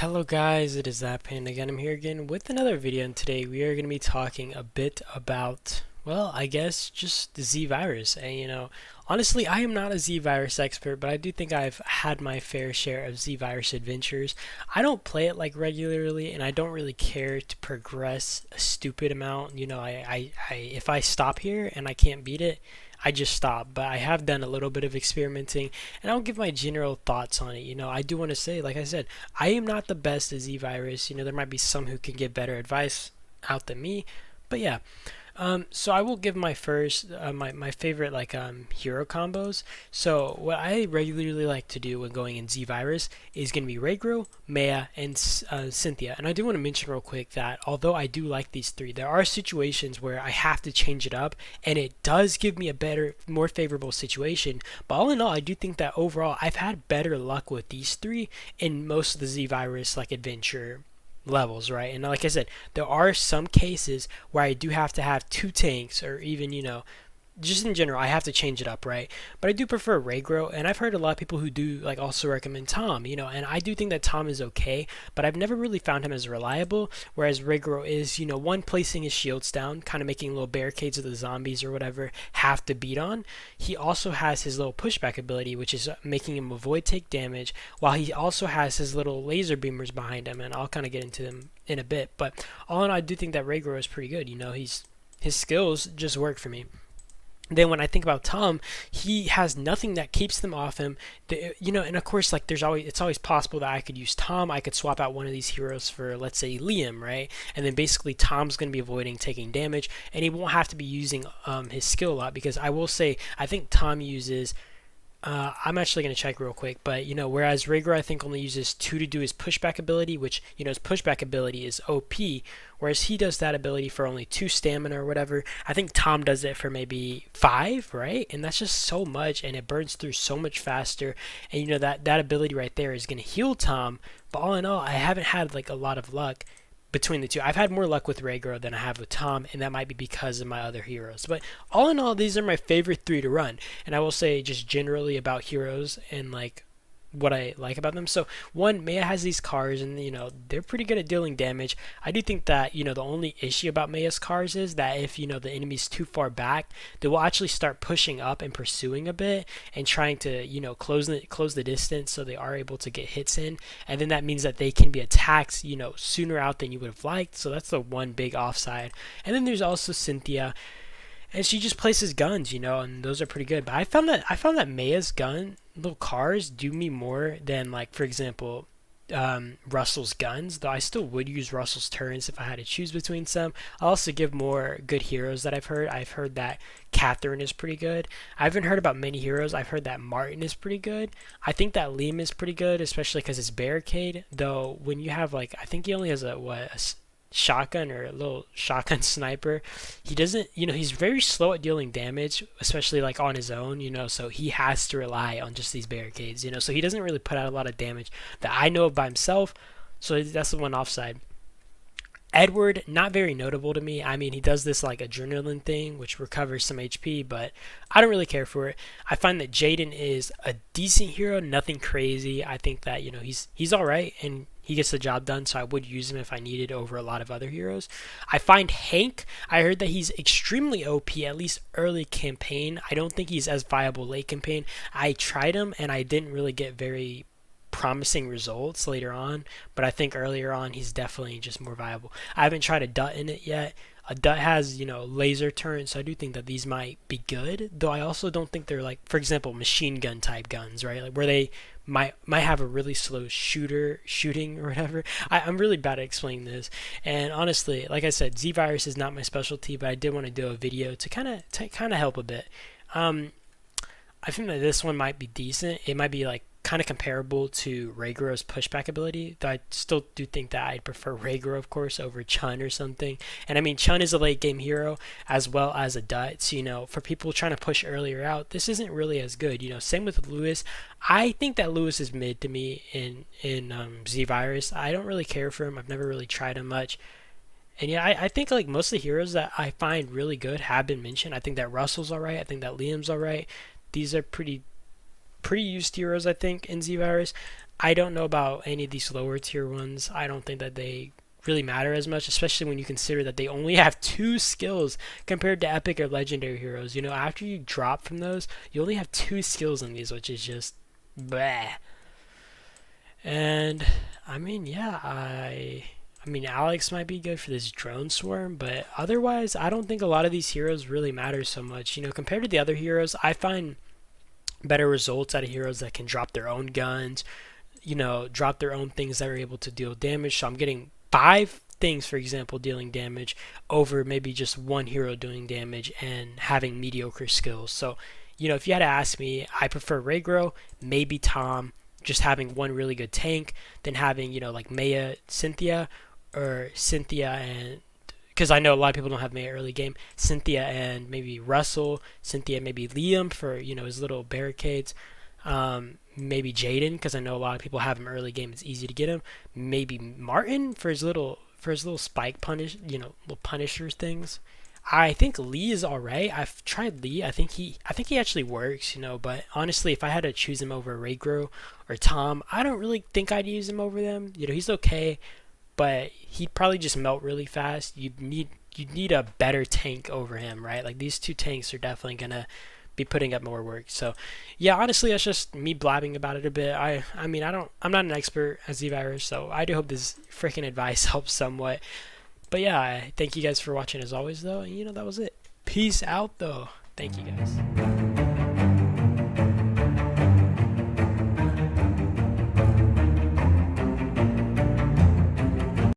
Hello guys, it is that Panda again. I'm here again with another video, and today we are going to be talking a bit about, well, I guess just the Z virus. And honestly, I am not a Z virus expert, but I do think I've had my fair share of Z virus adventures. I don't play it like regularly, and I don't really care to progress a stupid amount. If I stop here and I can't beat it, I just stop. But I have done a little bit of experimenting, and I'll give my general thoughts on it. I do want to say, like I said, I am not the best at Z virus. There might be some who can give better advice out than me, but yeah. So I will give my first, my favorite hero combos. So what I regularly like to do when going in Z Virus is going to be Regro, Maya, and Cynthia. And I do want to mention real quick that although I do like these three, there are situations where I have to change it up, and it does give me a better, more favorable situation. But all in all, I do think that overall I've had better luck with these three in most of the Z Virus adventure levels, right? And like I said, there are some cases where I do have to have two tanks, or even just in general I have to change it up, right? But I do prefer Regro, and I've heard a lot of people who do also recommend Tom, and I do think that Tom is okay, but I've never really found him as reliable, whereas Regro is, one, placing his shields down, kind of making little barricades of the zombies or whatever have to beat on. He also has his little pushback ability, which is making him avoid take damage, while he also has his little laser beamers behind him, and I'll kind of get into them in a bit. But all in all, I do think that Regro is pretty good. His skills just work for me. Then when I think about Tom, he has nothing that keeps them off him. And of course, it's always possible that I could use Tom. I could swap out one of these heroes for, let's say, Liam, right? And then basically Tom's going to be avoiding taking damage, and he won't have to be using his skill a lot, because I will say I think Tom uses. I'm actually going to check real quick, but whereas Rhaegar I think only uses 2 to do his pushback ability, which his pushback ability is OP, whereas he does that ability for only 2 stamina or whatever. I think Tom does it for maybe 5, right? And that's just so much, and it burns through so much faster. And that ability right there is going to heal Tom. But all in all, I haven't had a lot of luck between the two. I've had more luck with Rhaegar than I have with Tom, and that might be because of my other heroes. But all in all, these are my favorite 3 to run. And I will say just generally about heroes and what I like about them. So one, Maya has these cars, and they're pretty good at dealing damage. I do think that the only issue about Maya's cars is that if the enemy's too far back, they will actually start pushing up and pursuing a bit and trying to close the distance, so they are able to get hits in, and then that means that they can be attacked sooner out than you would have liked. So that's the one big offside. And then there's also Cynthia, and she just places guns, and those are pretty good. But I found that Maya's little cars do me more than, for example, Russell's guns. Though I still would use Russell's turrets if I had to choose between some. I also give more good heroes that I've heard. I've heard that Catherine is pretty good. I haven't heard about many heroes. I've heard that Martin is pretty good. I think that Liam is pretty good, especially because it's barricade. Though when you have I think he only has a shotgun or a little shotgun sniper, he doesn't, he's very slow at dealing damage, especially on his own, so he has to rely on just these barricades, so he doesn't really put out a lot of damage that I know of by himself. So that's the one offside. Edward, not very notable to me. I mean, he does this adrenaline thing, which recovers some HP, but I don't really care for it. I find that Jaden is a decent hero, nothing crazy. I think that he's all right, and he gets the job done, so I would use him if I needed over a lot of other heroes. I find Hank, I heard that he's extremely OP, at least early campaign. I don't think he's as viable late campaign. I tried him, and I didn't really get very promising results later on, but I think earlier on he's definitely just more viable. I haven't tried a Dut in it yet. A Dut has laser turrets, so I do think that these might be good, though I also don't think they're for example, machine gun type guns, right? Where they might have a really slow shooting or whatever. I'm really bad at explaining this, and honestly, like I said, Z virus is not my specialty, but I did want to do a video to kind of help a bit. I think that this one might be decent. It might be kind of comparable to Rhaegar's pushback ability, though I still do think that I'd prefer Rhaegar, of course, over Chun or something. And I mean, Chun is a late game hero as well as a Dut, so for people trying to push earlier out, this isn't really as good. Same with Lewis. I think that Lewis is mid to me in Z Virus. I don't really care for him. I've never really tried him much. And yeah, I think most of the heroes that I find really good have been mentioned. I think that Russell's alright. I think that Liam's alright. These are pretty pretty used heroes, I think, in Z-Virus. I don't know about any of these lower tier ones. I don't think that they really matter as much, especially when you consider that they only have 2 skills compared to epic or legendary heroes. You know, after you drop from those, you only have 2 skills on these, which is just bleh. And I mean, yeah, I mean, Alex might be good for this drone swarm, but otherwise, I don't think a lot of these heroes really matter so much. You know, compared to the other heroes, I find better results out of heroes that can drop their own guns, you know, drop their own things that are able to deal damage. So I'm getting 5 things, for example, dealing damage over maybe just one hero doing damage and having mediocre skills. So, you know, if you had to ask me, I prefer Regro, maybe Tom, just having one really good tank, than having, you know, like Maya, Cynthia, or Cynthia and because I know a lot of people don't have Maya early game. Cynthia and maybe Russell, Cynthia maybe Liam for, you know, his little barricades. Maybe Jaden because I know a lot of people have him early game. It's easy to get him. Maybe Martin for his little spike punish, you know, little punisher things. I think Lee is alright. I've tried Lee. I think he actually works, you know. But honestly, if I had to choose him over Regro or Tom, I don't really think I'd use him over them. You know, he's okay, but he'd probably just melt really fast. You'd need a better tank over him, right? Like these 2 tanks are definitely gonna be putting up more work. So yeah, honestly, that's just me blabbing about it a bit. I mean, I'm not an expert as Z-Virus, so I do hope this freaking advice helps somewhat. But yeah, thank you guys for watching as always though, and you know, that was it. Peace out though. Thank you guys.